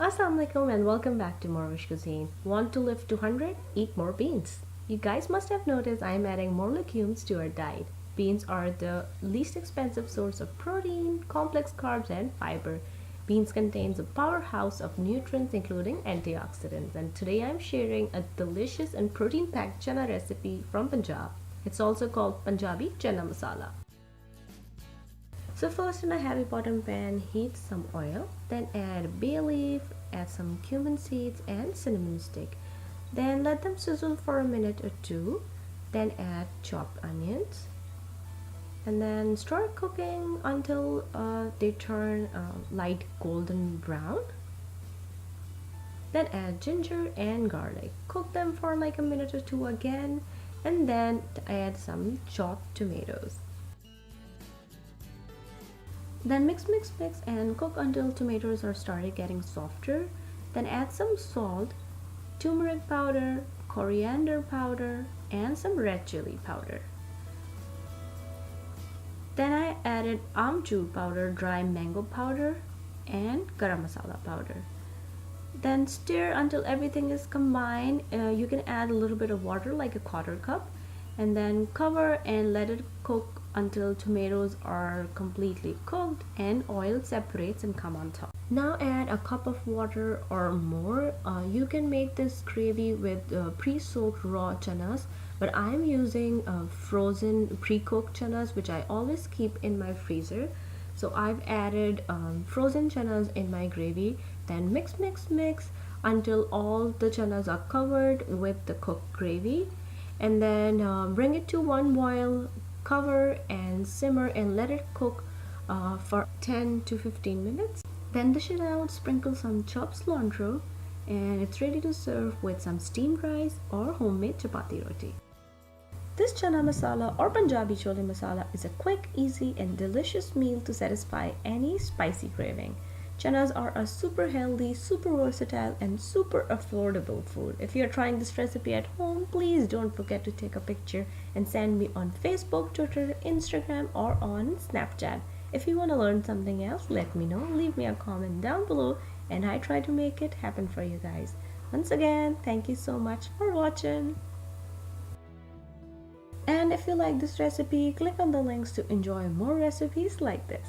Assalamualaikum and welcome back to morEwish Cuisine. Want to live to 100? Eat more beans. You guys must have noticed I'm adding more legumes to our diet. Beans are the least expensive source of protein, complex carbs and fiber. Beans contains a powerhouse of nutrients including antioxidants, and today I'm sharing a delicious and protein-packed chana recipe from Punjab. It's also called Punjabi Chana masala. So first in a heavy bottom pan, heat some oil, then add bay leaf, add some cumin seeds and cinnamon stick. Then let them sizzle for a minute or two, then add chopped onions. And then start cooking until they turn light golden brown. Then add ginger and garlic. Cook them for like a minute or two again, and then add some chopped tomatoes. Then mix and cook until tomatoes are started getting softer. Then add some salt, turmeric powder, coriander powder and some red chilli powder. Then I added amchur powder, dry mango powder and garam masala powder. Then stir until everything is combined. You can add a little bit of water like a quarter cup, and then cover and let it cook until tomatoes are completely cooked and oil separates and come on top. Now add a cup of water or more. You can make this gravy with pre-soaked raw chanas, but I'm using frozen pre-cooked chanas which I always keep in my freezer. So I've added frozen chanas in my gravy. Then mix until all the chanas are covered with the cooked gravy, and then bring it to one boil. Cover and simmer and let it cook for 10 to 15 minutes. Then dish it out, sprinkle some chopped cilantro, and it's ready to serve with some steamed rice or homemade chapati roti. This chana masala or Punjabi Cholay masala is a quick, easy and delicious meal to satisfy any spicy craving. Chanas are a super healthy, super versatile and super affordable food. If you're trying this recipe at home, please don't forget to take a picture and send me on Facebook, Twitter, Instagram or on Snapchat. If you want to learn something else, let me know. Leave me a comment down below and I try to make it happen for you guys. Once again, thank you so much for watching. And if you like this recipe, click on the links to enjoy more recipes like this.